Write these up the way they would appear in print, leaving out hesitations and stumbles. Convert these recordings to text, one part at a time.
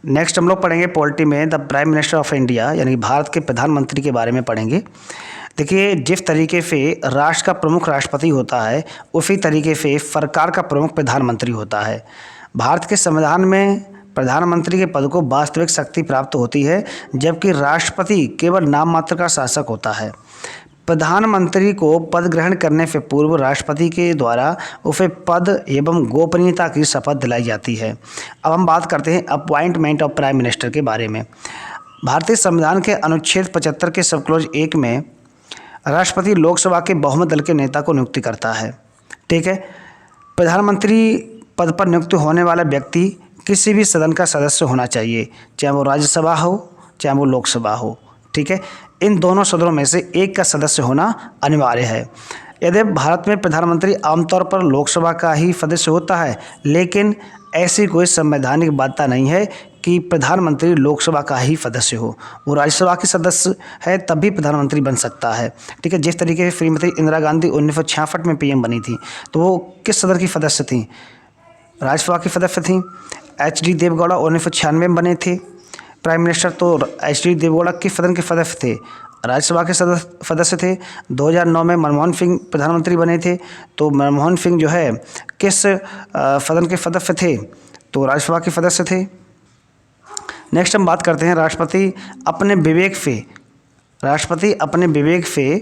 Next हम लोग पढ़ेंगे पॉलिटी में the prime minister of India यानी कि भारत के प्रधानमंत्री के बारे में पढ़ेंगे। देखिए, जिस तरीके से राष्ट्र का प्रमुख राष्ट्रपति होता है उसी तरीके से सरकार का प्रमुख प्रधानमंत्री होता है। भारत के संविधान में प्रधानमंत्री के पद को वास्तविक शक्ति प्राप्त होती है, जबकि राष्ट्रपति केवल नाम मात्र का शासक होता है। प्रधानमंत्री को पद ग्रहण करने से पूर्व राष्ट्रपति के द्वारा उसे पद एवं गोपनीयता की शपथ दिलाई जाती है। अब हम बात करते हैं अपॉइंटमेंट ऑफ प्राइम मिनिस्टर के बारे में। भारतीय संविधान के अनुच्छेद 75 के सब क्लॉज 1 में राष्ट्रपति लोकसभा के बहुमत दल के नेता को नियुक्ति करता है। ठीक है। प्रधानमंत्री पद पर नियुक्त होने वाला व्यक्ति किसी भी सदन का सदस्य होना चाहिए, चाहे वो राज्यसभा हो चाहे वो लोकसभा हो। ठीक है। इन दोनों सदनों में से एक का सदस्य होना अनिवार्य है। यदि भारत में प्रधानमंत्री आमतौर पर लोकसभा का ही सदस्य होता है, लेकिन ऐसी कोई संवैधानिक बाध्यता नहीं है कि प्रधानमंत्री लोकसभा का ही सदस्य हो। वो राज्यसभा के सदस्य है तब भी प्रधानमंत्री बन सकता है। ठीक है। जिस तरीके से श्रीमती इंदिरा गांधी 1966 में पीएम बनी थी, तो वो किस सदन की सदस्य थी? राज्यसभा की सदस्य थी। HD देवेगौड़ा 1996 में बने थे प्राइम मिनिस्टर, तो HD देवेगौड़ा किस सदन के सदस्य थे? राज्यसभा के सदस्य थे। 2009 में मनमोहन सिंह प्रधानमंत्री बने थे, तो मनमोहन सिंह जो है किस सदन के सदस्य थे? तो राज्यसभा के सदस्य थे। नेक्स्ट हम बात करते हैं राष्ट्रपति अपने विवेक से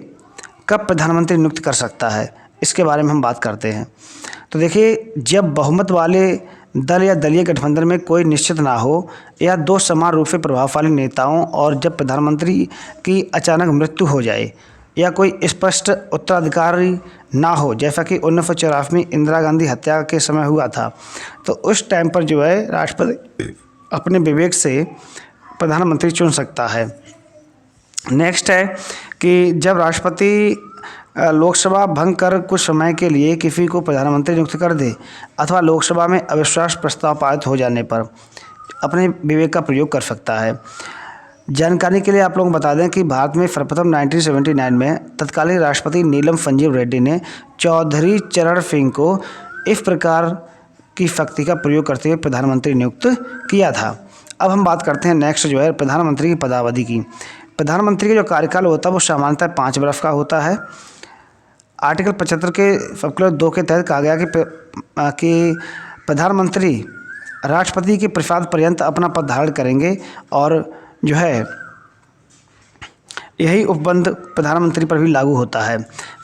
कब प्रधानमंत्री नियुक्त कर सकता है, इसके बारे में हम बात करते हैं। तो देखिए, जब बहुमत वाले दल या दलीय गठबंधन में कोई निश्चित ना हो या दो समान रूप से प्रभावशाली नेताओं, और जब प्रधानमंत्री की अचानक मृत्यु हो जाए या कोई स्पष्ट उत्तराधिकारी ना हो, जैसा कि 1984 में इंदिरा गांधी हत्या के समय हुआ था, तो उस टाइम पर जो है राष्ट्रपति अपने विवेक से प्रधानमंत्री चुन सकता है। नेक्स्ट है कि जब राष्ट्रपति लोकसभा भंग कर कुछ समय के लिए किसी को प्रधानमंत्री नियुक्त कर दे अथवा लोकसभा में अविश्वास प्रस्ताव पारित हो जाने पर अपने विवेक का प्रयोग कर सकता है। जानकारी के लिए आप लोगों को बता दें कि भारत में सर्वप्रथम 1979 में तत्कालीन राष्ट्रपति नीलम संजीव रेड्डी ने चौधरी चरण सिंह को इस प्रकार की शक्ति का प्रयोग करते हुए प्रधानमंत्री नियुक्त किया था। अब हम बात करते हैं नेक्स्ट जो है प्रधानमंत्री की पदावधि की। प्रधानमंत्री का जो कार्यकाल होता है वो सामान्यतः 5 वर्ष का होता है। आर्टिकल 75 के सब क्लॉज 2 के तहत कहा गया कि प्रधानमंत्री राष्ट्रपति के प्रसाद पर्यंत अपना पद धारण करेंगे, और जो है यही उपबंध प्रधानमंत्री पर भी लागू होता है।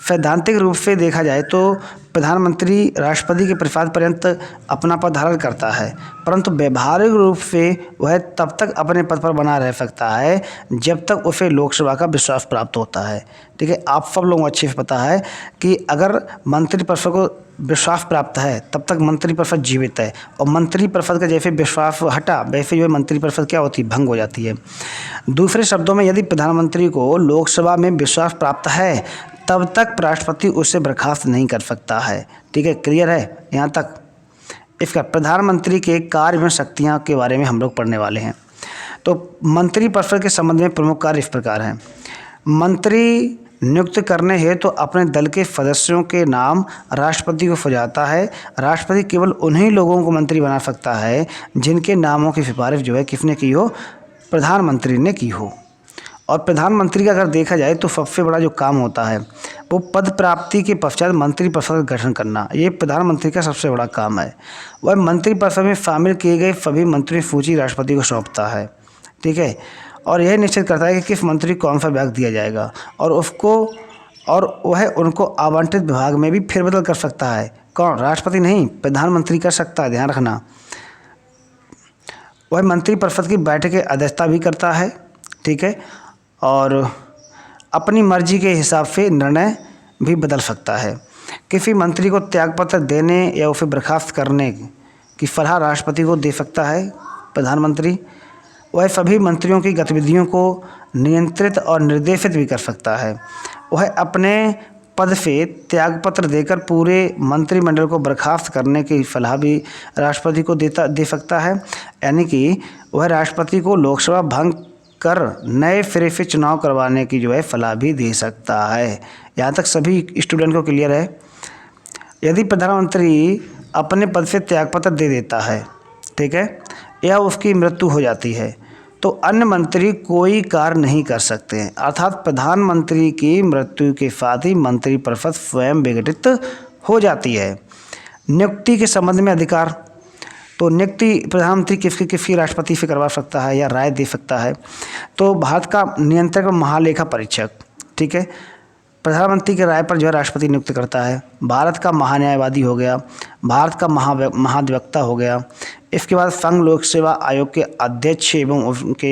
सैद्धांतिक रूप से देखा जाए तो प्रधानमंत्री राष्ट्रपति के प्रसाद पर्यंत अपना पद धारण करता है, परंतु व्यवहारिक रूप से वह तब तक अपने पद पर बना रह सकता है जब तक उसे लोकसभा का विश्वास प्राप्त होता है। ठीक है। आप सब लोगों को अच्छे से पता है कि अगर मंत्रिपरिषद को विश्वास प्राप्त है तब तक मंत्रिपरिषद जीवित है, और मंत्रिपरिषद का जैसे विश्वास हटा वैसे जो है मंत्रिपरिषद क्या होती है, भंग हो जाती है। दूसरे शब्दों में, यदि प्रधानमंत्री को लोकसभा में विश्वास प्राप्त है तब तक राष्ट्रपति उसे बर्खास्त नहीं कर सकता है। ठीक है। क्लियर है यहाँ तक? इसका प्रधानमंत्री के कार्य एवं शक्तियाँ के बारे में हम लोग पढ़ने वाले हैं। तो मंत्रिपरिषद के संबंध में प्रमुख कार्य इस प्रकार हैं। मंत्री नियुक्त करने हेतु तो अपने दल के सदस्यों के नाम राष्ट्रपति को सौंपता है। राष्ट्रपति केवल उन्हीं लोगों को मंत्री बना सकता है जिनके नामों की सिफारिश जो है किसने की हो, प्रधानमंत्री ने की हो। और प्रधानमंत्री का अगर देखा जाए तो सबसे बड़ा जो काम होता है वो पद प्राप्ति के पश्चात मंत्रिपरिषद का गठन करना, ये प्रधानमंत्री का सबसे बड़ा काम है। वह मंत्रिपरिषद में शामिल किए गए सभी मंत्री सूची राष्ट्रपति को सौंपता है। ठीक है। और यह निश्चित करता है कि किस मंत्री को कौन सा विभाग दिया जाएगा, और वह उनको आवंटित विभाग में भी फेरबदल कर सकता है। कौन? राष्ट्रपति नहीं, प्रधानमंत्री कर सकता है, ध्यान रखना। वह मंत्रिपरिषद की बैठक की अध्यक्षता भी करता है। ठीक है। और अपनी मर्जी के हिसाब से निर्णय भी बदल सकता है। किसी मंत्री को त्यागपत्र देने या उसे बर्खास्त करने की सलाह राष्ट्रपति को दे सकता है प्रधानमंत्री। वह सभी मंत्रियों की गतिविधियों को नियंत्रित और निर्देशित भी कर सकता है। वह अपने पद से त्यागपत्र देकर पूरे मंत्रिमंडल को बर्खास्त करने की सलाह भी राष्ट्रपति को दे सकता है। यानी कि वह राष्ट्रपति को लोकसभा भंग कर नए सिरे से चुनाव करवाने की जो है सलाह भी दे सकता है। यहाँ तक सभी स्टूडेंट को क्लियर है? यदि प्रधानमंत्री अपने पद से त्यागपत्र दे देता है, ठीक है, या उसकी मृत्यु हो जाती है तो अन्य मंत्री कोई कार्य नहीं कर सकते हैं। अर्थात प्रधानमंत्री की मृत्यु के साथ ही मंत्रिपरिषद स्वयं विघटित हो जाती है। नियुक्ति के संबंध में अधिकार, तो नियुक्ति प्रधानमंत्री किसकी राष्ट्रपति से करवा सकता है या राय दे सकता है। तो भारत का नियंत्रक व महालेखा परीक्षक, ठीक है, प्रधानमंत्री की राय पर जो है राष्ट्रपति नियुक्त करता है। भारत का महान्यायवादी हो गया, भारत का महाधिवक्ता हो गया। इसके बाद संघ लोक सेवा आयोग के अध्यक्ष एवं उनके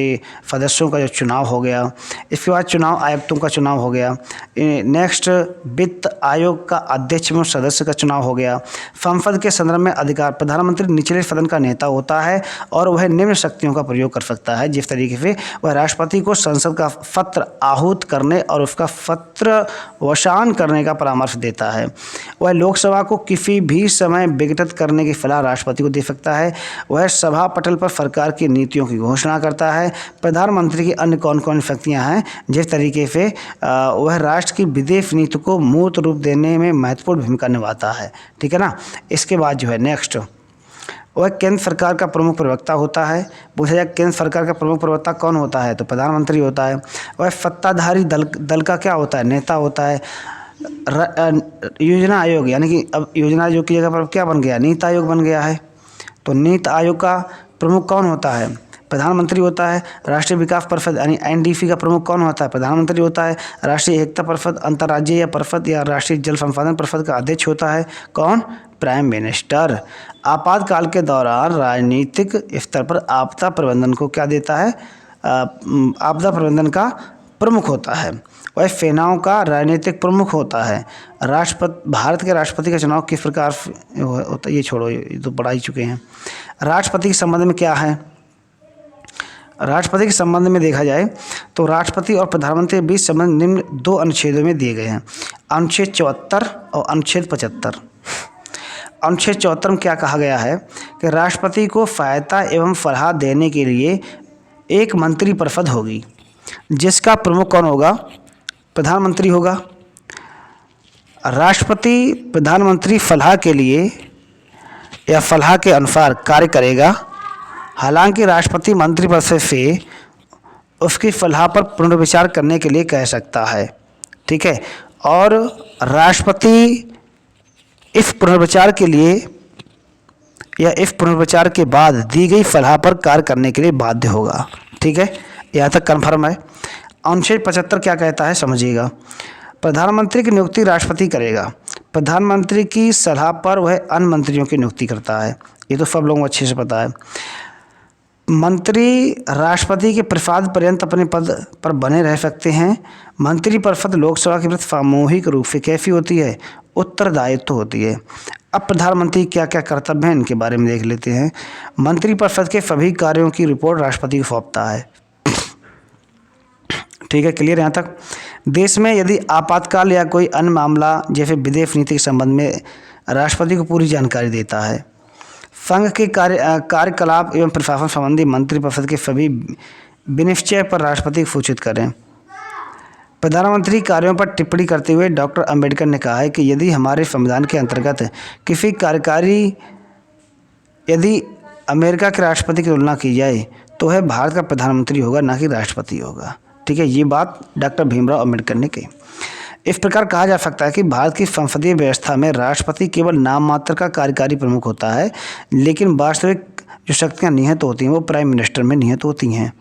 सदस्यों का जो चुनाव हो गया। इसके बाद चुनाव आयुक्तों का चुनाव हो गया। नेक्स्ट वित्त आयोग का अध्यक्ष एवं सदस्य का चुनाव हो गया। संसद के संदर्भ में अधिकार, प्रधानमंत्री निचले सदन का नेता होता है और वह निम्न शक्तियों का प्रयोग कर सकता है, जिस तरीके से वह राष्ट्रपति को संसद का सत्र आहूत करने और उसका सत्र वसान करने का परामर्श देता है। वह लोकसभा को किसी भी समय विघटित करने की सलाह राष्ट्रपति को दे सकता है। वह सभा पटल पर सरकार की नीतियों की घोषणा करता है। प्रधानमंत्री की अन्य कौन कौन शक्तियां हैं, जिस तरीके से वह राष्ट्र की विदेश नीति को मूर्त रूप देने में महत्वपूर्ण भूमिका निभाता है, ठीक है ना। इसके बाद जो है नेक्स्ट, वह केंद्र सरकार का प्रमुख प्रवक्ता होता है। पूछा जाए केंद्र सरकार का प्रमुख प्रवक्ता कौन होता है, तो प्रधानमंत्री होता है। वह सत्ताधारी दल का क्या होता है, नेता होता है। योजना आयोग, यानी कि अब योजना आयोग की जगह पर क्या बन गया, नीति आयोग बन गया है। तो नीति आयोग का प्रमुख कौन होता है, प्रधानमंत्री होता है। राष्ट्रीय विकास परिषद यानी एनडीसी का प्रमुख कौन होता है, प्रधानमंत्री होता है। राष्ट्रीय एकता परिषद, अंतर्राज्यीय परिषद या राष्ट्रीय जल संसाधन परिषद का अध्यक्ष होता है कौन, प्राइम मिनिस्टर। आपातकाल के दौरान राजनीतिक स्तर पर आपदा प्रबंधन को क्या देता है, आपदा प्रबंधन का प्रमुख होता है। वह सेनाओं का राजनीतिक प्रमुख होता है। भारत के राष्ट्रपति का चुनाव किस प्रकार होता है, ये छोड़ो, ये तो पढ़ा ही चुके हैं। राष्ट्रपति के संबंध में क्या है, राष्ट्रपति के संबंध में देखा जाए तो राष्ट्रपति और प्रधानमंत्री के बीच संबंध निम्न 2 अनुच्छेदों में दिए गए हैं, अनुच्छेद 74 और अनुच्छेद 75। अनुच्छेद 74 में क्या कहा गया है कि राष्ट्रपति को सहायता एवं सलाह देने के लिए एक मंत्रिपरिषद होगी, जिसका प्रमुख कौन होगा, प्रधानमंत्री होगा। राष्ट्रपति प्रधानमंत्री सलाह के लिए या सलाह के अनुसार कार्य करेगा। हालांकि राष्ट्रपति मंत्रिपरिषद से उसकी सलाह पर पुनर्विचार करने के लिए कह सकता है, ठीक है। और राष्ट्रपति इस पुनर्विचार के लिए या इस पुनर्विचार के बाद दी गई सलाह पर कार्य करने के लिए बाध्य होगा, ठीक है। यहाँ तक कन्फर्म है। अनुच्छेद 75 क्या कहता है समझिएगा, प्रधानमंत्री की नियुक्ति राष्ट्रपति करेगा। प्रधानमंत्री की सलाह पर वह अन्य मंत्रियों की नियुक्ति करता है, ये तो सब लोगों को अच्छे से पता है। मंत्री राष्ट्रपति के प्रसाद पर्यंत अपने पद पर बने रह सकते हैं। मंत्रिपरिषद लोकसभा के प्रति सामूहिक रूप से कैसी होती है, उत्तरदायित्व होती है। अब प्रधानमंत्री क्या क्या कर्तव्य हैं इनके बारे में देख लेते हैं। मंत्रिपरिषद के सभी कार्यों की रिपोर्ट राष्ट्रपति को सौंपता है, ठीक है, क्लियर यहाँ तक। देश में यदि आपातकाल या कोई अन्य मामला जैसे विदेश नीति के संबंध में राष्ट्रपति को पूरी जानकारी देता है। संघ के कार्यकलाप एवं प्रशासन संबंधी मंत्रिपरिषद के सभी विनिश्चय पर राष्ट्रपति को सूचित करें। प्रधानमंत्री कार्यों पर टिप्पणी करते हुए डॉक्टर अंबेडकर ने कहा है कि यदि हमारे संविधान के अंतर्गत किसी कार्यकारी यदि अमेरिका के राष्ट्रपति की तुलना की जाए तो वह भारत का प्रधानमंत्री होगा, ना कि राष्ट्रपति होगा, ठीक है। ये बात डॉक्टर भीमराव अंबेडकर ने कही। इस प्रकार कहा जा सकता है कि भारत की संसदीय व्यवस्था में राष्ट्रपति केवल नाम मात्र का कार्यकारी प्रमुख होता है, लेकिन वास्तविक जो शक्तियाँ निहित होती हैं वो प्राइम मिनिस्टर में निहित होती हैं।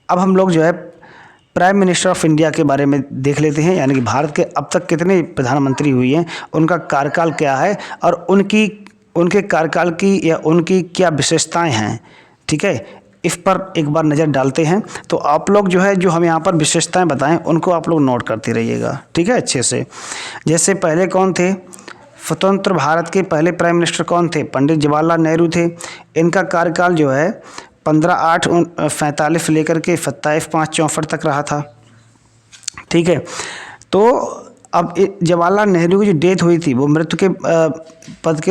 अब हम लोग जो है प्राइम मिनिस्टर ऑफ इंडिया के बारे में देख लेते हैं, यानी कि भारत के अब तक कितने प्रधानमंत्री हुए हैं, उनका कार्यकाल क्या है और उनके कार्यकाल की या उनकी क्या विशेषताएं हैं, ठीक है। इस पर एक बार नज़र डालते हैं। तो आप लोग जो है जो हम यहाँ पर विशेषताएं बताएं उनको आप लोग नोट करते रहिएगा, ठीक है, अच्छे से। जैसे पहले कौन थे, स्वतंत्र भारत के पहले प्राइम मिनिस्टर कौन थे, पंडित जवाहरलाल नेहरू थे। इनका कार्यकाल जो है 15/8/47 से लेकर के 27/5/64 तक रहा था, ठीक है। तो अब जवाहरलाल नेहरू की जो डेथ हुई थी वो मृत्यु के पद के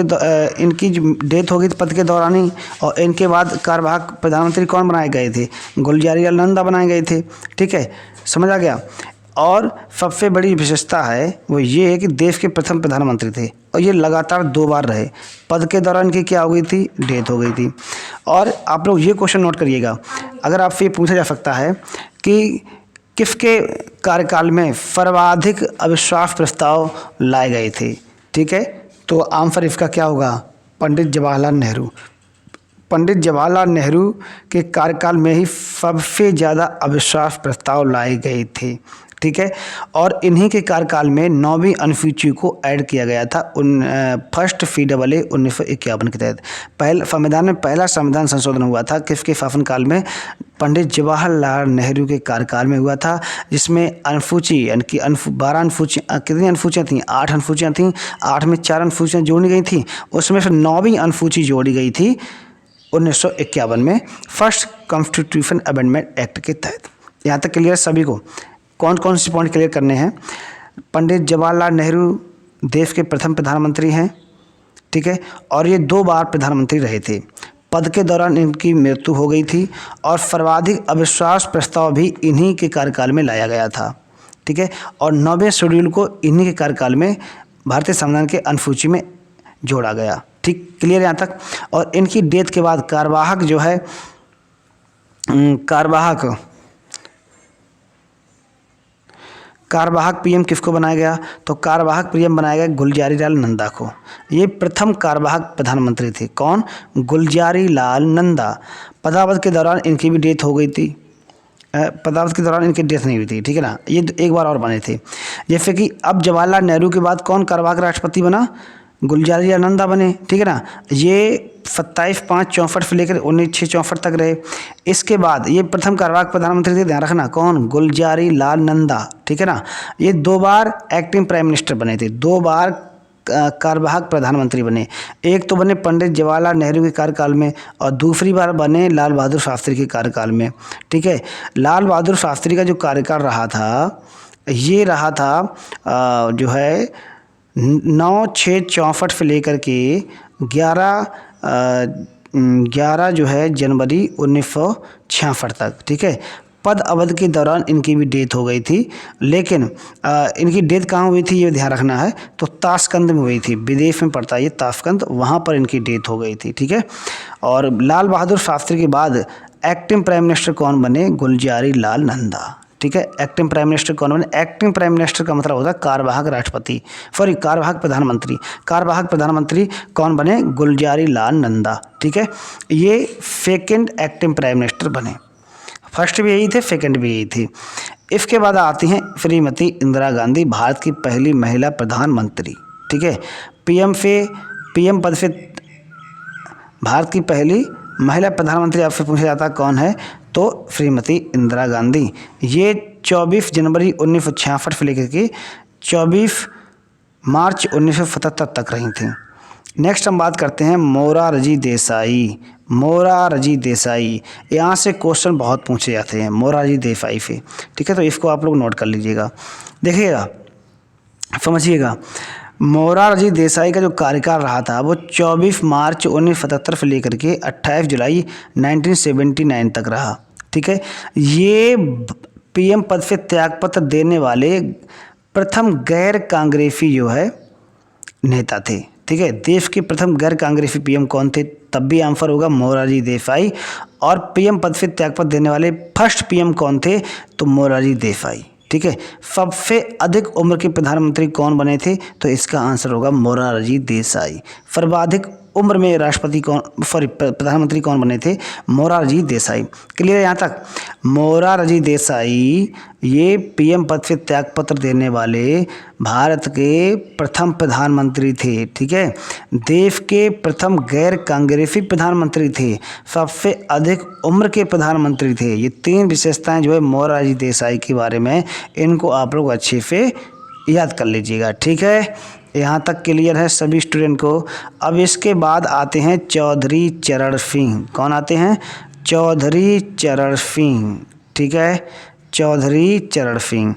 इनकी जो डेथ हो गई थी पद के दौरान ही, और इनके बाद कार्यवाहक प्रधानमंत्री कौन बनाए गए थे, गुलजारी लाल नंदा बनाए गए थे, ठीक है, समझ आ गया। और सबसे बड़ी विशेषता है वो ये है कि देश के प्रथम प्रधानमंत्री थे और ये लगातार 2 बार रहे। पद के दौरान इनकी क्या हो गई थी, डेथ हो गई थी। और आप लोग ये क्वेश्चन नोट करिएगा, अगर आपसे ये पूछा जा सकता है कि किसके कार्यकाल में सर्वाधिक अविश्वास प्रस्ताव लाए गए थे, ठीक है, तो आंसर इसका क्या होगा, पंडित जवाहरलाल नेहरू। पंडित जवाहरलाल नेहरू के कार्यकाल में ही सबसे ज़्यादा अविश्वास प्रस्ताव लाए गए थे, ठीक है। और इन्हीं के कार्यकाल में 9वीं अनुसूची को ऐड किया गया था फर्स्ट CAA 1951 के तहत। संविधान में पहला संविधान संशोधन हुआ था किसके शासनकाल में, पंडित जवाहरलाल नेहरू के कार्यकाल में हुआ था, जिसमें अनुसूची यानी कि 12 अनुसूचियाँ, कितनी अनुसूचियाँ थीं, 8 अनुसूचियाँ थीं, 8 में 4 अनुसूचियाँ जोड़ी गई थी, उसमें से 9वीं अनुसूची जोड़ी गई थी 1951 में फर्स्ट कॉन्स्टिट्यूशन अमेंडमेंट एक्ट के तहत। यहाँ तक क्लियर सभी को, कौन कौन से पॉइंट क्लियर करने हैं। पंडित जवाहरलाल नेहरू देश के प्रथम प्रधानमंत्री हैं, ठीक है, और ये 2 बार प्रधानमंत्री रहे थे। पद के दौरान इनकी मृत्यु हो गई थी और सर्वाधिक अविश्वास प्रस्ताव भी इन्हीं के कार्यकाल में लाया गया था, ठीक है, और 9वें शेड्यूल को इन्हीं के कार्यकाल में भारतीय संविधान के अनुसूची में जोड़ा गया, ठीक, क्लियर यहाँ तक। और इनकी डेथ के बाद कार्यवाहक जो है, कार्यवाहक पीएम किसको बनाया गया, तो कार्यवाहक पीएम बनाया गया गुलजारी लाल नंदा को। ये प्रथम कार्यवाहक प्रधानमंत्री थे, कौन, गुलजारी लाल नंदा। पदावधि के दौरान इनकी भी डेथ हो गई थी, पदावधि के दौरान इनकी डेथ नहीं हुई थी, ठीक है ना, ये एक बार और बने थे। जैसे कि अब जवाहरलाल नेहरू के बाद कौन कार्यवाहक राष्ट्रपति बना, गुलजारी लाल नंदा बने, ठीक है ना। ये 27/5/64 से लेकर 19/6/64 तक रहे। इसके बाद ये प्रथम कार्यवाहक प्रधानमंत्री थे, ध्यान रखना, कौन, गुलजारी लाल नंदा, ठीक है ना। ये 2 बार एक्टिंग प्राइम मिनिस्टर बने थे, 2 बार कार्यवाहक प्रधानमंत्री बने। एक तो बने पंडित जवाहरलाल नेहरू के कार्यकाल में और दूसरी बार बने लाल बहादुर शास्त्री के कार्यकाल में, ठीक है। लाल बहादुर शास्त्री का जो कार्यकाल रहा था, ये रहा था जो है 9/6/64 से लेकर के 11 जो है जनवरी 1966 तक, ठीक है। पद अवधि के दौरान इनकी भी डेथ हो गई थी, लेकिन इनकी डेथ कहाँ हुई थी ये ध्यान रखना है, तो ताशकंद में हुई थी, विदेश में पड़ता है ये ताशकंद, वहाँ पर इनकी डेथ हो गई थी, ठीक है। और लाल बहादुर शास्त्री के बाद एक्टिंग प्राइम मिनिस्टर कौन बने, गुलजारी लाल नंदा, ठीक है। एक्टिंग प्राइम मिनिस्टर कौन बने, एक्टिंग प्राइम मिनिस्टर का मतलब होता है कार्यवाहक राष्ट्रपति, सॉरी कार्यवाहक प्रधानमंत्री। कार्यवाहक प्रधानमंत्री कौन बने, गुलजारी लाल नंदा, ठीक है। ये सेकंड एक्टिंग प्राइम मिनिस्टर बने, फर्स्ट भी यही थे, सेकंड भी यही थी। इसके बाद आती हैं श्रीमती इंदिरा गांधी, भारत की पहली महिला प्रधानमंत्री, ठीक है। पीएम पद से भारत की पहली महिला प्रधानमंत्री आपसे पूछा जाता है कौन है, तो श्रीमती इंदिरा गांधी। ये 24 जनवरी 1966 से लेकर के 24 मार्च 1977 तक रही थी। नेक्स्ट हम बात करते हैं मोरारजी देसाई। मोरारजी देसाई, यहाँ से क्वेश्चन बहुत पूछे जाते हैं मोरारजी देसाई से, ठीक है, तो इसको आप लोग नोट कर लीजिएगा, देखिएगा, समझिएगा। मोरारजी देसाई का जो कार्यकाल रहा था वो 24 मार्च 1977 से लेकर के 28 जुलाई 1979 तक रहा, ठीक है। ये पीएम पद से त्यागपत्र देने वाले प्रथम गैर कांग्रेसी जो है नेता थे, ठीक है। देश के प्रथम गैर कांग्रेसी पीएम कौन थे, तब भी आंसर होगा मोरारजी देसाई। और पीएम पद से त्यागपत्र देने वाले फर्स्ट पीएम कौन थे, तो मोरारजी देसाई, ठीक है। सबसे अधिक उम्र के प्रधानमंत्री कौन बने थे, तो इसका आंसर होगा मोरारजी देसाई। सर्वाधिक उम्र में राष्ट्रपति कौन, सॉरी प्रधानमंत्री कौन बने थे, मोरारजी देसाई। क्लियर यहाँ तक। मोरारजी देसाई ये पीएम पद से त्यागपत्र देने वाले भारत के प्रथम प्रधानमंत्री थे, ठीक है। देश के प्रथम गैर कांग्रेसी प्रधानमंत्री थे, सबसे अधिक उम्र के प्रधानमंत्री थे। ये 3 विशेषताएं जो है मोरारजी देसाई के बारे में, इनको आप लोग अच्छे से याद कर लीजिएगा, ठीक है। यहाँ तक क्लियर है सभी स्टूडेंट को। अब इसके बाद आते हैं चौधरी चरण सिंह। कौन आते हैं, चौधरी चरण सिंह, ठीक है। चौधरी चरण सिंह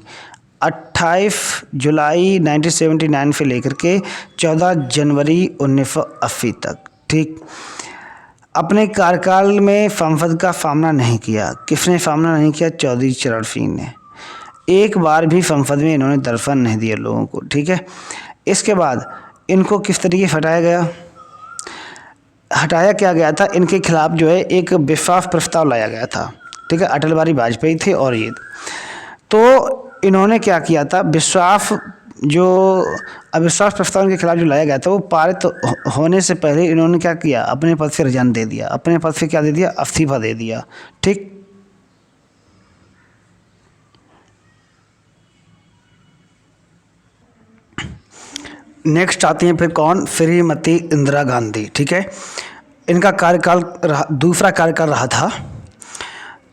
28 जुलाई 1979 से लेकर के 14 जनवरी 1980 तक, ठीक। अपने कार्यकाल में संसद का सामना नहीं किया। किसने सामना नहीं किया, चौधरी चरण सिंह ने। एक बार भी संसद में इन्होंने दर्शन नहीं दिया लोगों को, ठीक है। इसके बाद इनको किस तरीके से हटाया गया, हटाया क्या गया था, इनके खिलाफ जो है एक विश्वास प्रस्ताव लाया गया था, ठीक है। अटल बिहारी वाजपेयी थे और ये, तो इन्होंने क्या किया था, अविश्वास प्रस्ताव के खिलाफ जो लाया गया था वो पारित होने से पहले इन्होंने क्या किया, अपने पद से रिजाइन दे दिया, अपने पद से क्या दे दिया, इस्तीफा दे दिया, ठीक। नेक्स्ट आती हैं फिर कौन, श्रीमती इंदिरा गांधी, ठीक है। इनका कार्यकाल दूसरा कार्यकाल रहा था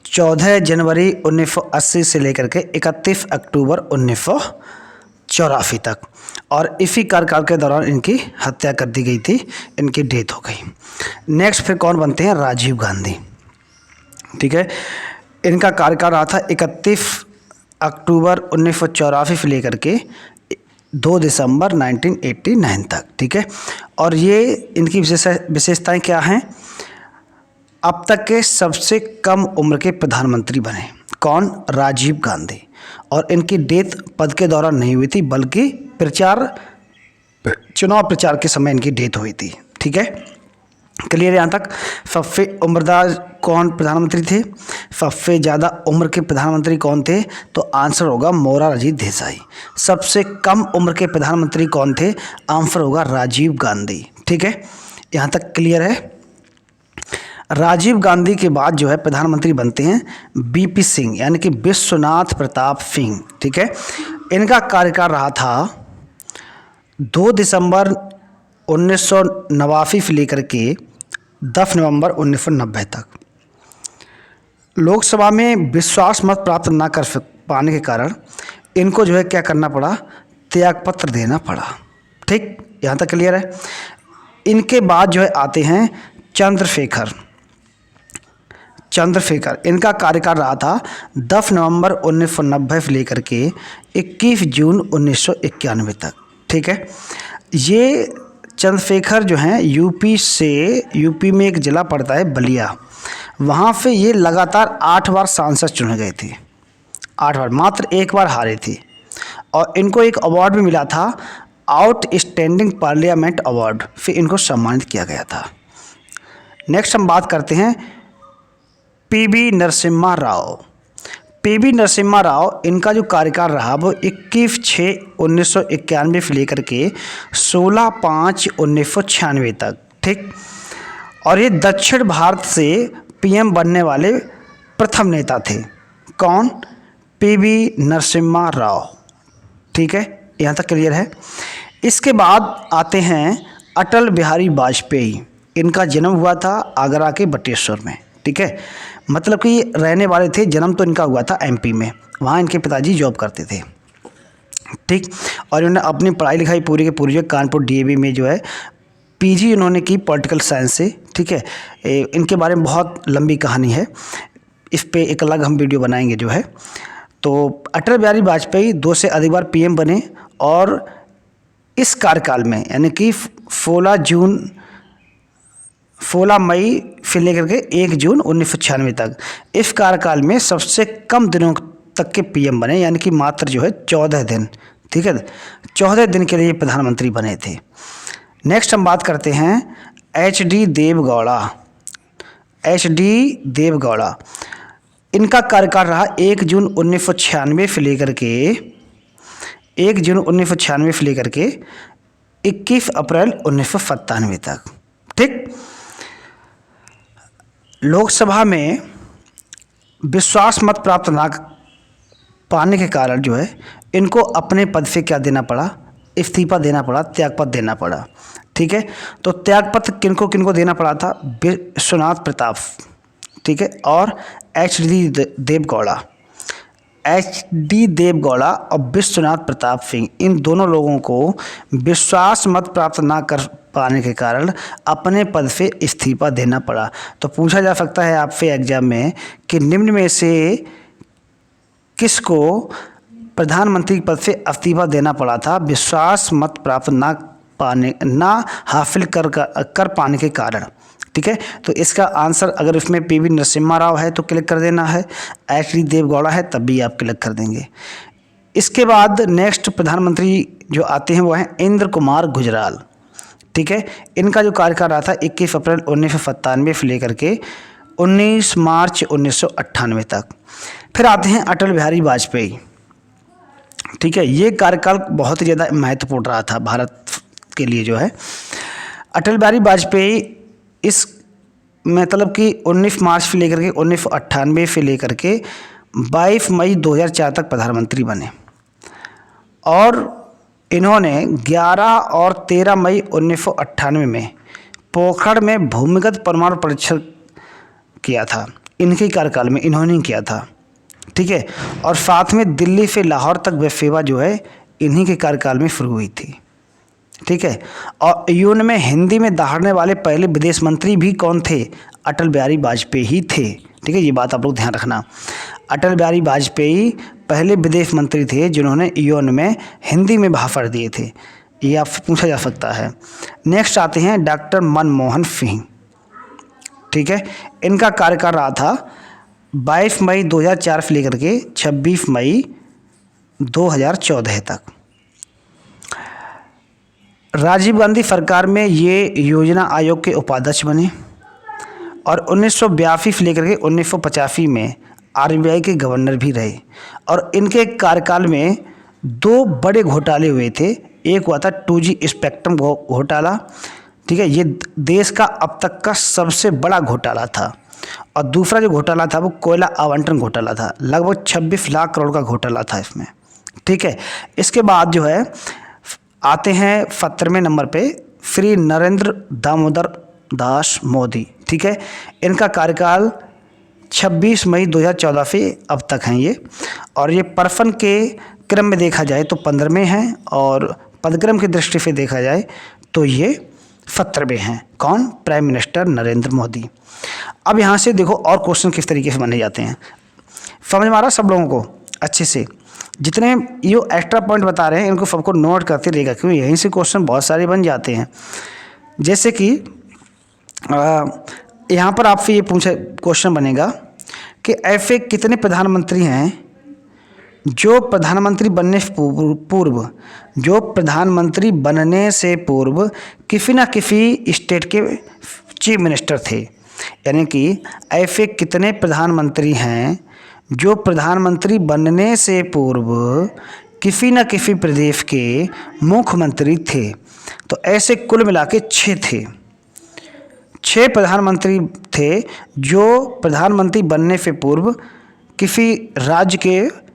14 जनवरी 1980 से लेकर के 31 अक्टूबर 1984 तक, और इसी कार्यकाल के दौरान इनकी हत्या कर दी गई थी, इनकी डेथ हो गई। नेक्स्ट फिर कौन बनते हैं, राजीव गांधी, ठीक है। इनका कार्यकाल रहा था 31 अक्टूबर 1984 से लेकर के 2 दिसंबर 1989 तक, ठीक है। और ये इनकी विशेषताएं क्या हैं, अब तक के सबसे कम उम्र के प्रधानमंत्री बने, कौन, राजीव गांधी। और इनकी डेथ पद के दौरान नहीं हुई थी, बल्कि चुनाव प्रचार के समय इनकी डेथ हुई थी, ठीक है। क्लियर यहाँ तक। सबसे उम्रदार कौन प्रधानमंत्री थे, सबसे ज़्यादा उम्र के प्रधानमंत्री कौन थे, तो आंसर होगा मोरारजी देसाई। सबसे कम उम्र के प्रधानमंत्री कौन थे, आंसर होगा राजीव गांधी, ठीक है। यहाँ तक क्लियर है। राजीव गांधी के बाद जो है प्रधानमंत्री बनते हैं बीपी सिंह, यानी कि विश्वनाथ प्रताप सिंह, ठीक है। इनका कार्यकाल रहा था 2 दिसंबर 1989 से लेकर के 10 नवंबर 1990 तक। लोकसभा में विश्वास मत प्राप्त ना कर पाने के कारण इनको जो है क्या करना पड़ा, त्यागपत्र देना पड़ा, ठीक। यहाँ तक क्लियर है। इनके बाद जो है आते हैं चंद्रशेखर। इनका कार्यकाल रहा था 10 नवंबर 1990 से लेकर के 21 जून 1991 तक, ठीक है। ये चंद्रशेखर जो हैं यूपी में एक जिला पड़ता है बलिया, वहाँ से ये लगातार 8 बार सांसद चुने गए थे, 8 बार, मात्र एक बार हारे थे। और इनको एक अवार्ड भी मिला था, आउटस्टैंडिंग पार्लियामेंट अवार्ड, फिर इनको सम्मानित किया गया था। नेक्स्ट हम बात करते हैं पीवी नरसिम्हा राव। इनका जो कार्यकाल रहा वो 21/6/1991 से लेकर के 16/5/1996 तक, ठीक। और ये दक्षिण भारत से पीएम बनने वाले प्रथम नेता थे, कौन, पीवी नरसिम्हा राव, ठीक है। यहाँ तक क्लियर है। इसके बाद आते हैं अटल बिहारी वाजपेयी। इनका जन्म हुआ था आगरा के बटेश्वर में, ठीक है। मतलब कि रहने वाले थे, जन्म तो इनका हुआ था एमपी में, वहाँ इनके पिताजी जॉब करते थे, ठीक। और इन्होंने अपनी पढ़ाई लिखाई पूरी की पूरी जो कानपुर डीएवी में जो है पीजी इन्होंने की पॉलिटिकल साइंस से, ठीक है। इनके बारे में बहुत लंबी कहानी है, इस पे एक अलग हम वीडियो बनाएंगे जो है। तो अटल बिहारी वाजपेयी 2 से अधिक बार पीएम बने, और इस कार्यकाल में यानी कि 16 मई से लेकर के 1 जून 1996 तक, इस कार्यकाल में सबसे कम दिनों तक के पीएम बने, यानी कि मात्र जो है 14 दिन, ठीक है। 14 दिन के लिए प्रधानमंत्री बने थे। नेक्स्ट हम बात करते हैं एच.डी. देवगौड़ा। इनका कार्यकाल रहा 1 जून 1996 से लेकर के 21 अप्रैल 1997 तक, ठीक। लोकसभा में विश्वास मत प्राप्त ना पाने के कारण जो है इनको अपने पद से क्या देना पड़ा, इस्तीफा देना पड़ा, त्यागपत्र देना पड़ा, ठीक है। तो त्यागपत्र किनको किनको देना पड़ा था, विश्वनाथ प्रताप, ठीक है, और एच.डी. देवगौड़ा और विश्वनाथ प्रताप सिंह, इन दोनों लोगों को विश्वास मत प्राप्त ना कर पाने के कारण अपने पद से इस्तीफा देना पड़ा। तो पूछा जा सकता है आपसे एग्जाम में कि निम्न में से किसको प्रधानमंत्री पद से इस्तीफा देना पड़ा था विश्वास मत प्राप्त ना हासिल कर पाने के कारण, ठीक है। तो इसका आंसर अगर इसमें पीवी नरसिम्हा राव है तो क्लिक कर देना है, एच.डी. देवगौड़ा है तब भी आप क्लिक कर देंगे। इसके बाद नेक्स्ट प्रधानमंत्री जो आते हैं वो हैं इंद्र कुमार गुजराल। ठीक है, इनका जो कार्यकाल रहा था 21 अप्रैल 1997 से लेकर के 19 मार्च 1998 तक। फिर आते हैं अटल बिहारी वाजपेयी। ठीक है, ये कार्यकाल बहुत ही ज़्यादा महत्वपूर्ण रहा था भारत के लिए जो है। अटल बिहारी वाजपेयी इस मतलब कि 19 मार्च से लेकर के 1998 से लेकर के 22 मई 2004 तक प्रधानमंत्री बने और इन्होंने 11 और 13 मई 1998 में पोखरण में भूमिगत परमाणु परीक्षण किया था। इनके कार्यकाल में इन्होंने किया था। ठीक है, और साथ में दिल्ली से लाहौर तक वह सेवा जो है इन्हीं के कार्यकाल में शुरू हुई थी। ठीक है, और यूएन में हिंदी में दहाड़ने वाले पहले विदेश मंत्री भी कौन थे? अटल बिहारी वाजपेयी ही थे। ठीक है, ये बात आप लोग ध्यान रखना। अटल बिहारी वाजपेयी पहले विदेश मंत्री थे जिन्होंने यूएन में हिंदी में भाषण दिए थे। ये आपसे पूछा जा सकता है। नेक्स्ट आते हैं डॉक्टर मनमोहन सिंह। ठीक है, इनका कार्यकाल रहा था 22 मई 2004 से लेकर के 26 मई 2014 तक। राजीव गांधी सरकार में ये योजना आयोग के उपाध्यक्ष बने और 1982 से लेकर के 1985 में आरबीआई के गवर्नर भी रहे और इनके कार्यकाल में 2 बड़े घोटाले हुए थे। एक हुआ था 2G स्पेक्ट्रम घोटाला। ठीक है, ये देश का अब तक का सबसे बड़ा घोटाला था और दूसरा जो घोटाला था वो कोयला आवंटन घोटाला था। लगभग 26 लाख करोड़ का घोटाला था इसमें। ठीक है, इसके बाद जो है आते हैं 17वें नंबर पे श्री नरेंद्र दामोदर दास मोदी। ठीक है, इनका कार्यकाल 26 मई 2014 से अब तक हैं ये, और ये पर्सन के क्रम में देखा जाए तो 15वें हैं और पदक्रम की दृष्टि से देखा जाए तो ये 17वें हैं। कौन? Prime minister Narendra Modi. अब यहाँ से देखो और क्वेश्चन किस तरीके से बने जाते हैं, समझ में आ रहा सब लोगों को अच्छे से? जितने ये एक्स्ट्रा पॉइंट बता रहे हैं इनको सबको नोट करते रहेगा क्योंकि यहीं से क्वेश्चन बहुत सारे बन जाते हैं। जैसे कि यहाँ पर आपसे ये पूछा क्वेश्चन बनेगा कि ऐसे कितने प्रधानमंत्री हैं जो प्रधानमंत्री बनने से पूर्व किसी न किसी स्टेट के चीफ मिनिस्टर थे। यानी कि ऐसे कितने प्रधानमंत्री हैं जो प्रधानमंत्री बनने से पूर्व किसी न किसी प्रदेश के मुख्यमंत्री थे? तो ऐसे कुल मिला के 6 थे। 6 प्रधानमंत्री थे जो प्रधानमंत्री बनने से पूर्व किसी राज्य के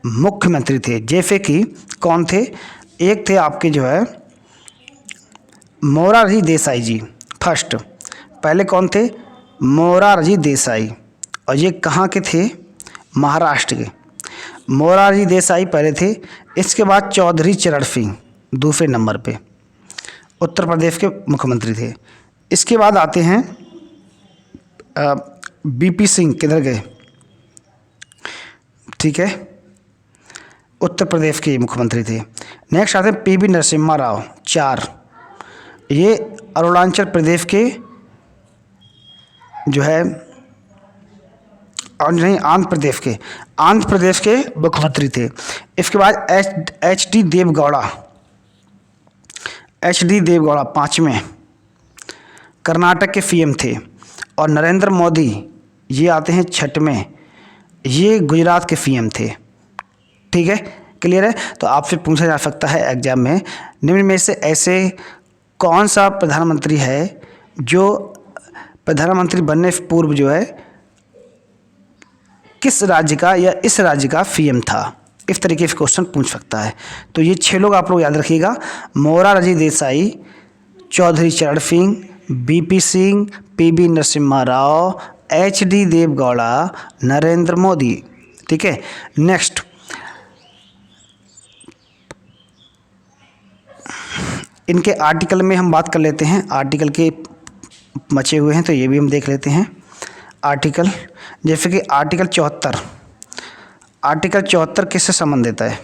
मुख्यमंत्री थे। जैसे कि कौन थे? एक थे आपके जो है मोरारजी देसाई जी फर्स्ट। पहले कौन थे? मोरारजी देसाई, और ये कहाँ के थे? महाराष्ट्र के। मोरारजी देसाई पहले थे। इसके बाद चौधरी चरण सिंह दूसरे नंबर पे, उत्तर प्रदेश के मुख्यमंत्री थे। इसके बाद आते हैं बीपी सिंह, किधर गए? ठीक है, उत्तर प्रदेश के मुख्यमंत्री थे। नेक्स्ट आते हैं पीवी नरसिम्हा राव 4, ये अरुणाचल प्रदेश के जो है और नहीं आंध्र प्रदेश के मुख्यमंत्री थे। इसके बाद एच डी देवगौड़ा 5वें कर्नाटक के सीएम थे। और नरेंद्र मोदी ये आते हैं 6वें, ये गुजरात के सीएम थे। ठीक है, क्लियर है? तो आपसे पूछा जा सकता है एग्जाम में निम्न में से ऐसे कौन सा प्रधानमंत्री है जो प्रधानमंत्री बनने से पूर्व जो है किस राज्य का या इस राज्य का सीएम था? इस तरीके से क्वेश्चन पूछ सकता है। तो ये 6 लोग आप लोग याद रखिएगा, मोरारजी देसाई, चौधरी चरण सिंह, बीपी सिंह, पीवी नरसिम्हा राव, एच डी देवगौड़ा, नरेंद्र मोदी। ठीक है, नेक्स्ट इनके आर्टिकल में हम बात कर लेते हैं। आर्टिकल के मचे हुए हैं तो ये भी हम देख लेते हैं। आर्टिकल जैसे कि आर्टिकल 74 किससे संबंधित है?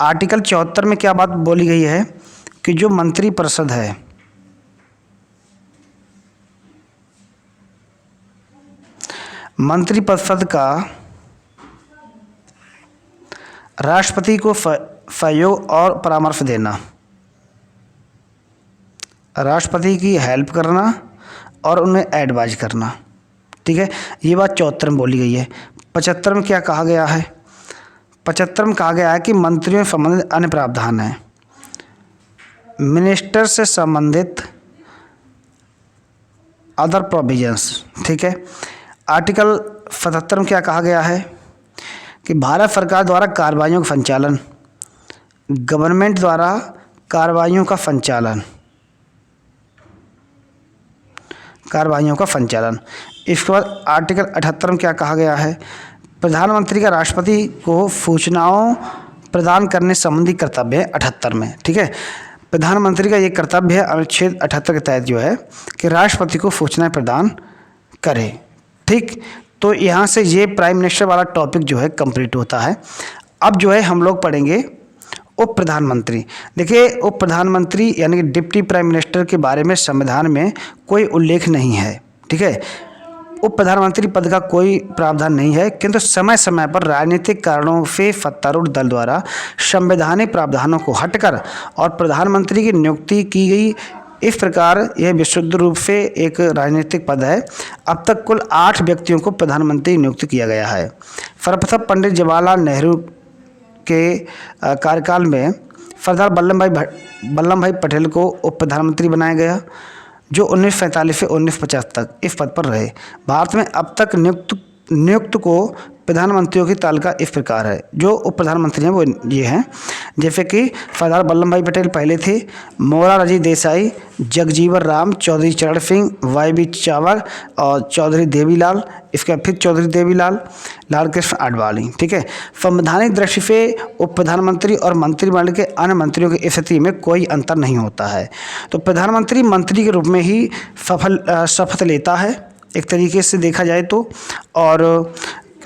आर्टिकल 74 में क्या बात बोली गई है कि जो मंत्रिपरिषद है मंत्रिपरिषद का राष्ट्रपति को सहयोग और परामर्श देना, राष्ट्रपति की हेल्प करना और उन्हें एडवाइज करना। ठीक है, ये बात 74 में बोली गई है। 75 में क्या कहा गया है? 75 में कहा गया है कि मंत्रियों से संबंधित अन्य प्रावधान है, मिनिस्टर से संबंधित अदर प्रोविजंस। ठीक है, आर्टिकल 77 में क्या कहा गया है कि भारत सरकार द्वारा कार्रवाइयों का संचालन, गवर्नमेंट द्वारा कार्रवाइयों का संचालन, कार्रवाइयों का संचालन। इसके बाद आर्टिकल 78 में क्या कहा गया है? प्रधानमंत्री का राष्ट्रपति को सूचनाओं प्रदान करने संबंधी कर्तव्य है 78 में। ठीक है, प्रधानमंत्री का ये कर्तव्य है अनुच्छेद 78 के तहत जो है कि राष्ट्रपति को सूचनाएं प्रदान करे। ठीक, तो यहाँ से ये प्राइम मिनिस्टर वाला टॉपिक जो है कंप्लीट होता है। अब जो है हम लोग पढ़ेंगे उप प्रधानमंत्री। देखिए, उप प्रधानमंत्री यानी कि डिप्टी प्राइम मिनिस्टर के बारे में संविधान में कोई उल्लेख नहीं है। ठीक है, उप प्रधानमंत्री पद का कोई प्रावधान नहीं है, किंतु समय समय पर राजनीतिक कारणों से सत्तारूढ़ दल द्वारा संवैधानिक प्रावधानों को हटकर और प्रधानमंत्री की नियुक्ति की गई। इस प्रकार यह विशुद्ध रूप से एक राजनीतिक पद है। अब तक कुल 8 व्यक्तियों को प्रधानमंत्री नियुक्त किया गया है। सर्वप्रथम पंडित जवाहरलाल नेहरू के कार्यकाल में सरदार वल्लभ भाई पटेल को उप प्रधानमंत्री बनाया गया, जो 1947 से 1950 तक इस पद पर रहे। भारत में अब तक नियुक्त को प्रधानमंत्रियों की तालिका इस प्रकार है। जो उप प्रधानमंत्री हैं वो ये हैं, जैसे कि सरदार वल्लभ भाई पटेल पहले थे, मोरारजी देसाई, जगजीवन राम, चौधरी चरण सिंह, वाई चावर और चौधरी देवीलाल। इसके बाद फिर चौधरी देवीलाल, लाल कृष्ण आडवाणी। ठीक है, संवैधानिक दृष्टि से उप प्रधानमंत्री और मंत्रिमंडल के अन्य मंत्रियों की स्थिति में कोई अंतर नहीं होता है। तो प्रधानमंत्री मंत्री के रूप में ही शपथ लेता है एक तरीके से देखा जाए तो, और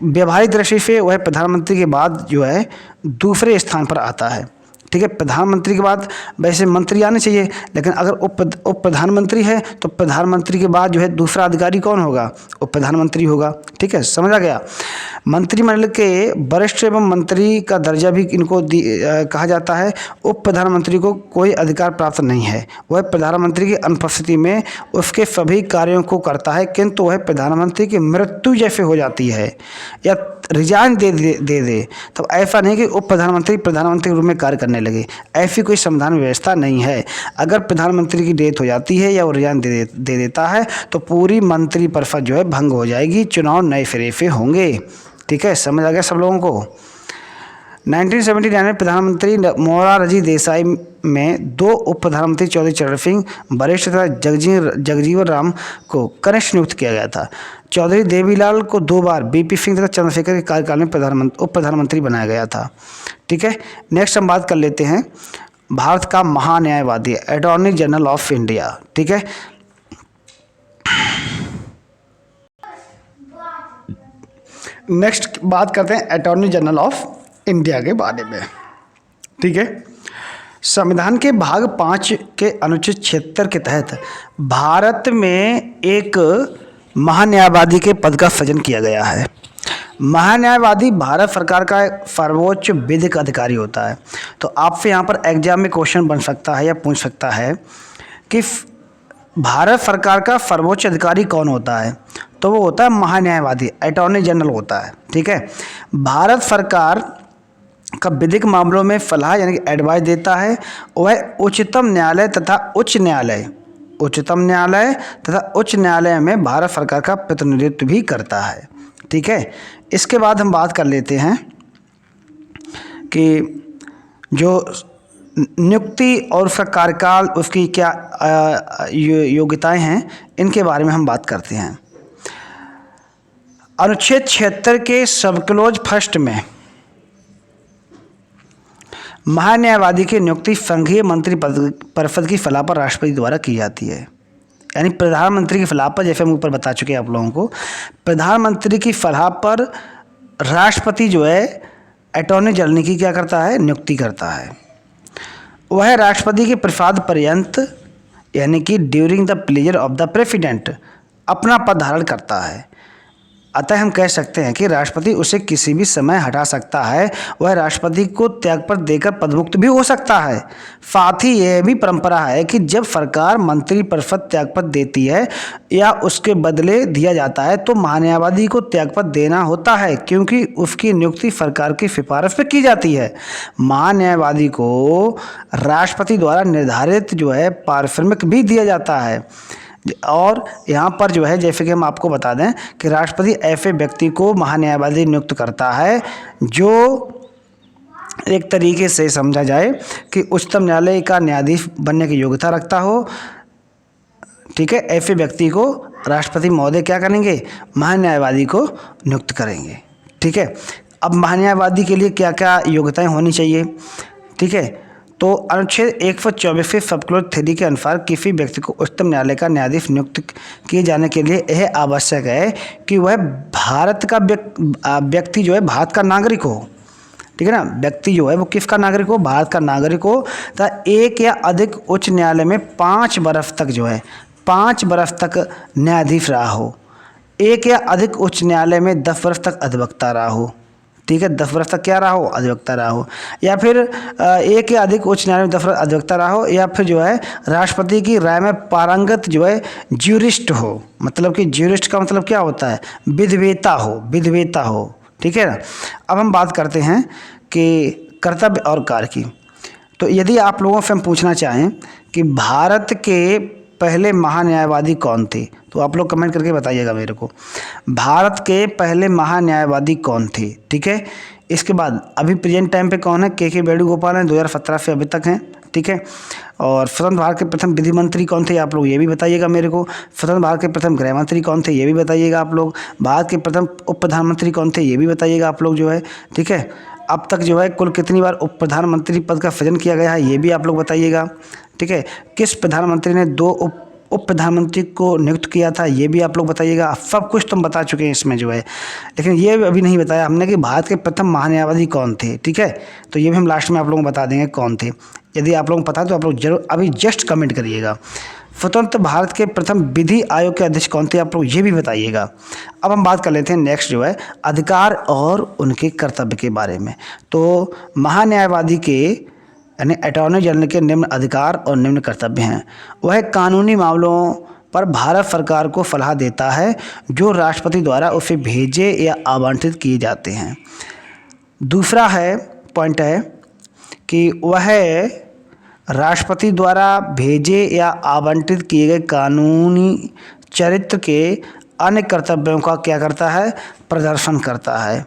व्यवहारिक दृष्टि से वह प्रधानमंत्री के बाद जो है दूसरे स्थान पर आता है। ठीक है, प्रधानमंत्री के बाद वैसे मंत्री आने चाहिए, लेकिन अगर उप प्रधानमंत्री है तो प्रधानमंत्री के बाद जो है दूसरा अधिकारी कौन होगा? उप प्रधानमंत्री होगा। ठीक है, समझा गया। मंत्रिमंडल के वरिष्ठ एवं मंत्री का दर्जा भी इनको कहा जाता है। उप प्रधानमंत्री को कोई अधिकार प्राप्त नहीं है, वह प्रधानमंत्री की अनुपस्थिति में उसके सभी कार्यों को करता है, किंतु वह प्रधानमंत्री की मृत्यु जैसे हो जाती है या रिजाइन दे तब ऐसा नहीं कि उप प्रधानमंत्री प्रधानमंत्री के रूप में कार्य करने लगे। ऐसी कोई संविधान व्यवस्था नहीं है। अगर प्रधानमंत्री की डेथ हो जाती है या वो रिजाइन दे देता है तो पूरी मंत्रिपरिषद जो है भंग हो जाएगी, चुनाव नए सिरे से होंगे। ठीक है, समझ आ गया सब लोगों को। 1979 में प्रधानमंत्री मोरारजी देसाई में 2 उप प्रधानमंत्री चौधरी चरण सिंह वरिष्ठ तथा जगजीवन राम को कनिष्ठ नियुक्त किया गया था। चौधरी देवीलाल को 2 बार बीपी सिंह तथा चंद्रशेखर के कार्यकाल में उप प्रधानमंत्री बनाया गया था। ठीक है, नेक्स्ट हम बात कर लेते हैं भारत का महान्यायवादी, अटॉर्नी जनरल ऑफ इंडिया। ठीक है, नेक्स्ट बात करते हैं अटॉर्नी जनरल ऑफ इंडिया के बारे में। ठीक है, संविधान के भाग 5 के अनुच्छेद 76 के तहत भारत में एक महान्यायवादी के पद का सृजन किया गया है। महान्यायवादी भारत सरकार का सर्वोच्च विधिक अधिकारी होता है। तो आपसे यहाँ पर एग्जाम में क्वेश्चन बन सकता है या पूछ सकता है कि भारत सरकार का सर्वोच्च अधिकारी कौन होता है? तो वो होता है महान्यायवादी, अटॉर्नी जनरल होता है। ठीक है, भारत सरकार का विधिक मामलों में सलाह यानी कि एडवाइस देता है। वह उच्चतम न्यायालय तथा उच्च न्यायालय में भारत सरकार का प्रतिनिधित्व भी करता है। ठीक है, इसके बाद हम बात कर लेते हैं कि जो नियुक्ति और उसका कार्यकाल, उसकी क्या योग्यताएं हैं, इनके बारे में हम बात करते हैं। अनुच्छेद 76 के सब क्लोज फर्स्ट में महान्यायवादी की नियुक्ति संघीय मंत्री परिषद की सलाह पर राष्ट्रपति द्वारा की जाती है। यानी प्रधानमंत्री की सलाह पर, जैसे हम ऊपर बता चुके हैं आप लोगों को, प्रधानमंत्री की सलाह पर राष्ट्रपति जो है अटॉर्नी जनरल की क्या करता है? नियुक्ति करता है। वह राष्ट्रपति के प्रसाद पर्यंत यानी कि during the pleasure of the president अपना पद धारण करता है। अतः हम कह सकते हैं कि राष्ट्रपति उसे किसी भी समय हटा सकता है। वह राष्ट्रपति को त्यागपत्र देकर पदमुक्त भी हो सकता है। साथ ही यह भी परंपरा है कि जब सरकार मंत्रिपरिषद त्यागपत्र देती है या उसके बदले दिया जाता है तो महान्यायवादी को त्यागपत्र देना होता है, क्योंकि उसकी नियुक्ति सरकार की सिफारिश पर की जाती है। महान्यायवादी को राष्ट्रपति द्वारा निर्धारित पारिश्रमिक भी दिया जाता है। और यहाँ पर जैसे कि हम आपको बता दें कि राष्ट्रपति ऐसे व्यक्ति को महान्यायवादी नियुक्त करता है जो एक तरीके से समझा जाए कि उच्चतम न्यायालय का न्यायाधीश बनने की योग्यता रखता हो। ठीक है, ऐसे व्यक्ति को राष्ट्रपति महोदय क्या करेंगे, महान्यायवादी को नियुक्त करेंगे। ठीक है, अब महान्यायवादी के लिए क्या क्या योग्यताएं होनी चाहिए। ठीक है, तो अनुच्छेद 124 सब क्लॉज 3 के अनुसार किसी व्यक्ति को उच्चतम न्यायालय का न्यायाधीश नियुक्त किए जाने के लिए यह आवश्यक है कि वह भारत का व्यक्ति भारत का नागरिक हो। ठीक है ना, व्यक्ति वो किसका नागरिक हो, भारत का नागरिक हो तथा एक या अधिक उच्च न्यायालय में 5 वर्ष तक 5 वर्ष तक न्यायाधीश रहा हो। एक या अधिक उच्च न्यायालय में 10 वर्ष तक अधिवक्ता रहा हो। ठीक है, 10 वर्ष तक क्या रहा हो, अधिवक्ता रहा हो। या फिर एक या अधिक उच्च न्यायालय में 10 वर्ष अधिवक्ता रहा हो, या फिर राष्ट्रपति की राय में पारंगत ज्यूरिस्ट हो। मतलब कि ज्यूरिस्ट का मतलब क्या होता है, विद्वेता हो। ठीक है ना, अब हम बात करते हैं कि कर्तव्य और कार्य की। तो यदि आप लोगों से हम पूछना चाहें कि भारत के पहले महान्यायवादी कौन थे, तो आप लोग कमेंट करके बताइएगा मेरे को, भारत के पहले महान्यायवादी कौन थे। ठीक है, इसके बाद अभी प्रेजेंट टाइम पे कौन है, के वेणुगोपाल हैं, 2017 से अभी तक हैं। ठीक है, और स्वतंत्र भारत के प्रथम विधि मंत्री कौन थे, आप लोग ये भी बताइएगा मेरे को। स्वतंत्र भारत के प्रथम गृह मंत्री कौन थे, ये भी बताइएगा आप लोग। भारत के प्रथम उप प्रधानमंत्री कौन थे, ये भी बताइएगा आप लोग। ठीक है, अब तक कुल कितनी बार उप प्रधानमंत्री पद का सृजन किया गया है, ये भी आप लोग बताइएगा। ठीक है, किस प्रधानमंत्री ने 2 उप प्रधानमंत्री को नियुक्त किया था, ये भी आप लोग बताइएगा। सब कुछ तुम बता चुके हैं इसमें लेकिन ये अभी नहीं बताया हमने कि भारत के प्रथम महान्यायवादी कौन थे। ठीक है, तो ये भी हम लास्ट में आप लोगों को बता देंगे कौन थे। यदि आप लोगों को पता है तो आप लोग जरूर अभी जस्ट कमेंट करिएगा। स्वतंत्र भारत के प्रथम विधि आयोग के अध्यक्ष कौन थे, आप लोग ये भी बताइएगा। अब हम बात कर लेते हैं नेक्स्ट अधिकार और उनके कर्तव्य के बारे में। तो महान्यायवादी के यानी अटॉर्नी जनरल के निम्न अधिकार और निम्न कर्तव्य हैं। वह कानूनी मामलों पर भारत सरकार को सलाह देता है जो राष्ट्रपति द्वारा उसे भेजे या आवंटित किए जाते हैं। दूसरा पॉइंट है कि वह राष्ट्रपति द्वारा भेजे या आवंटित किए गए कानूनी चरित्र के अन्य कर्तव्यों का क्या करता है, प्रदर्शन करता है।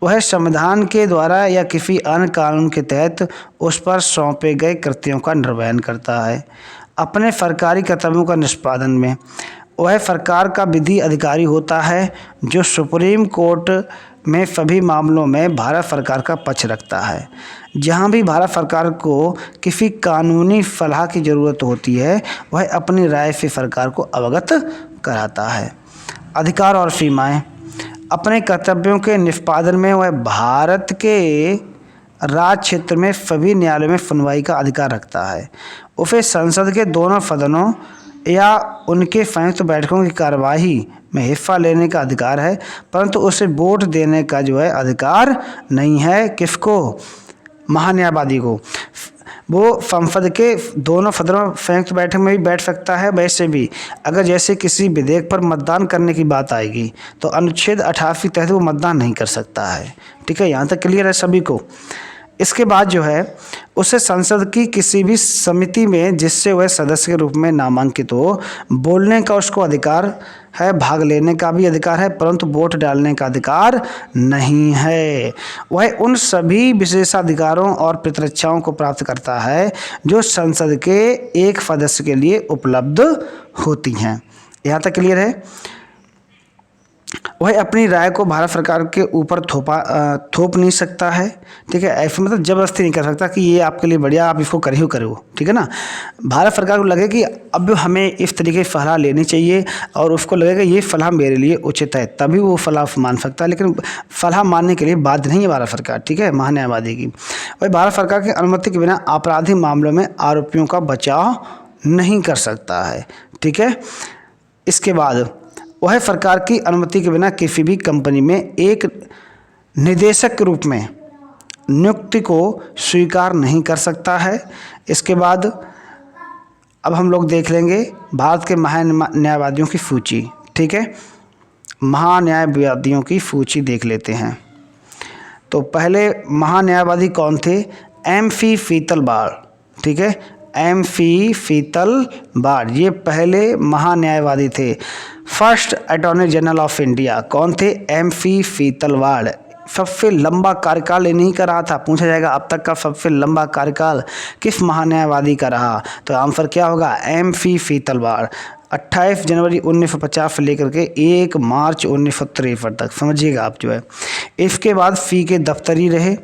वह संविधान के द्वारा या किसी अन्य कानून के तहत उस पर सौंपे गए कृत्यों का निर्वहन करता है। अपने सरकारी कर्तव्यों का निष्पादन में वह सरकार का विधि अधिकारी होता है जो सुप्रीम कोर्ट में सभी मामलों में भारत सरकार का पक्ष रखता है। जहां भी भारत सरकार को किसी कानूनी सलाह की ज़रूरत होती है वह अपनी राय से सरकार को अवगत कराता है। अधिकार और सीमाएं, अपने कर्तव्यों के निष्पादन में वह भारत के राज्य क्षेत्र में सभी न्यायालयों में सुनवाई का अधिकार रखता है। उसे संसद के दोनों सदनों या उनके संयुक्त बैठकों की कार्यवाही में हिस्सा लेने का अधिकार है, परंतु उसे वोट देने का अधिकार नहीं है। किसको, महान्यायवादी को। वो संसद के दोनों सदनों संयुक्त बैठक में भी बैठ सकता है। वैसे भी अगर जैसे किसी विधेयक पर मतदान करने की बात आएगी तो अनुच्छेद 88 के तहत वो मतदान नहीं कर सकता है। ठीक है, यहाँ तक क्लियर है सभी को। इसके बाद उसे संसद की किसी भी समिति में जिससे वह सदस्य के रूप में नामांकित हो बोलने का उसको अधिकार है, भाग लेने का भी अधिकार है, परंतु वोट डालने का अधिकार नहीं है। वह उन सभी विशेषाधिकारों और प्रतिरक्षाओं को प्राप्त करता है जो संसद के एक सदस्य के लिए उपलब्ध होती हैं। यहाँ तक क्लियर है। वह अपनी राय को भारत सरकार के ऊपर थोप नहीं सकता है। ठीक है, ऐसे मतलब जबरदस्ती नहीं कर सकता कि ये आपके लिए बढ़िया, आप इसको करो। ठीक है ना, भारत सरकार को लगे कि अब हमें इस तरीके की सलाह लेनी चाहिए और उसको लगेगा ये सलाह मेरे लिए उचित है, तभी वो सलाह मान सकता है। लेकिन सलाह मानने के लिए बाध्य नहीं है भारत सरकार। ठीक है, महान्यायवादी की वह भारत सरकार की अनुमति के बिना आपराधिक मामलों में आरोपियों का बचाव नहीं कर सकता है। ठीक है, इसके बाद वह सरकार की अनुमति के बिना किसी भी कंपनी में एक निदेशक के रूप में नियुक्ति को स्वीकार नहीं कर सकता है। इसके बाद अब हम लोग देख लेंगे भारत के महान्यायवादियों की सूची। ठीक है, महान्यायवादियों की सूची देख लेते हैं। तो पहले महान्यायवादी कौन थे? एम.सी. फीतलबाड़। ठीक है, एम.सी. फीतलबाड़ ये पहले महान्यायवादी थे। First attorney general of India कौन थे? एम.सी. फीतलबाड़। सबसे लंबा कार्यकाल इन्हीं का रहा था। पूछा जाएगा अब तक का सबसे लंबा कार्यकाल किस महान्यायवादी का रहा, तो आंसर क्या होगा? एम.सी. फीतलबाड़। 28 जनवरी 1950 से लेकर के 1 मार्च 1963 तक, समझिएगा आप जो है। इसके बाद सी के दफ्तरी रहे,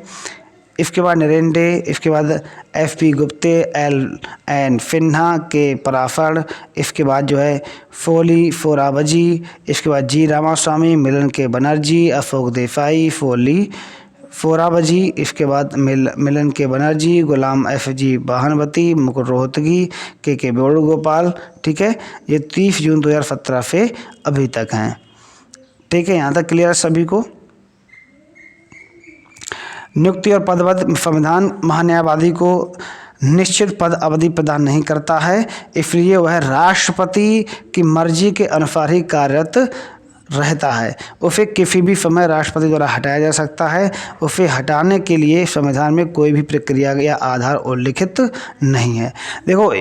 इसके बाद नरेंडे, इसके बाद एस.पी. गुप्ते, एल.एन. सिन्हा, के पराशर, इसके बाद जो है फोली फोरावजी, इसके बाद जी रामास्वामी, मिलन के बनर्जी, अशोक देसाई, फोली फोरावजी, इसके बाद मिलन के बनर्जी, गुलाम एफ.जी. वाहनवती, मुकुल रोहतगी, के वेणुगोपाल। ठीक है, ये 30 जून 2017 से अभी तक हैं। ठीक है, यहाँ तक क्लियर है सभी को? नियुक्ति और पदवद संविधान महान्यायवादी को निश्चित पद अवधि प्रदान नहीं करता है, इसलिए वह राष्ट्रपति की मर्जी के अनुसार ही कार्यरत रहता है। उसे किसी भी समय राष्ट्रपति द्वारा हटाया जा सकता है। उसे हटाने के लिए संविधान में कोई भी प्रक्रिया या आधार उल्लिखित नहीं है। देखो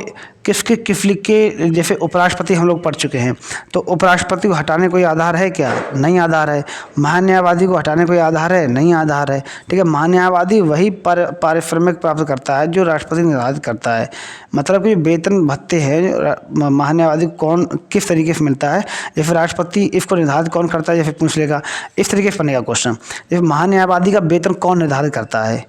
किस लिख के, जैसे उपराष्ट्रपति हम लोग पढ़ चुके हैं, तो उपराष्ट्रपति को हटाने कोई आधार है क्या? नहीं आधार है। महान्यायवादी को हटाने कोई आधार है? नहीं आधार है। ठीक है, महान्यायवादी वही पारिश्रमिक प्राप्त करता है जो राष्ट्रपति निर्धारित करता है। मतलब कि वेतन भत्ते हैं महान्यायवादी को कौन किस तरीके से मिलता है, जैसे राष्ट्रपति इसको निर्धारित कौन करता है, जैसे पूछ लेगा इस तरीके से बनेगा क्वेश्चन। जैसे महान्यायवादी का वेतन कौन निर्धारित करता है?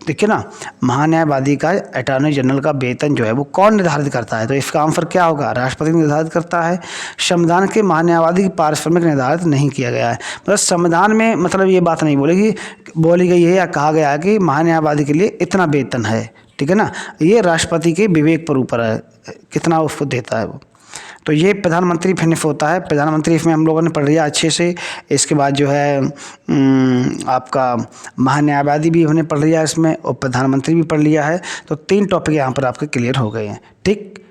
देखिए ना, महान्यायवादी का अटॉर्नी जनरल का वेतन जो है वो कौन निर्धारित करता है, तो इसका आंसर क्या होगा? राष्ट्रपति निर्धारित करता है। संविधान के महान्यायवादी की पारिश्रमिक निर्धारित नहीं किया गया है। मतलब संविधान में मतलब ये बात नहीं बोली गई है या कहा गया है कि महान्यायवादी के लिए इतना वेतन है। ठीक है ना, ये राष्ट्रपति के विवेक पर ऊपर है कितना उसको देता है वो। तो ये प्रधानमंत्री फिनिश होता है। प्रधानमंत्री इसमें हम लोगों ने पढ़ लिया अच्छे से। इसके बाद जो है आपका महान्यायवादी भी हमने पढ़ लिया इसमें, और प्रधानमंत्री भी पढ़ लिया है। तो 3 टॉपिक यहाँ पर आपके क्लियर हो गए हैं। ठीक।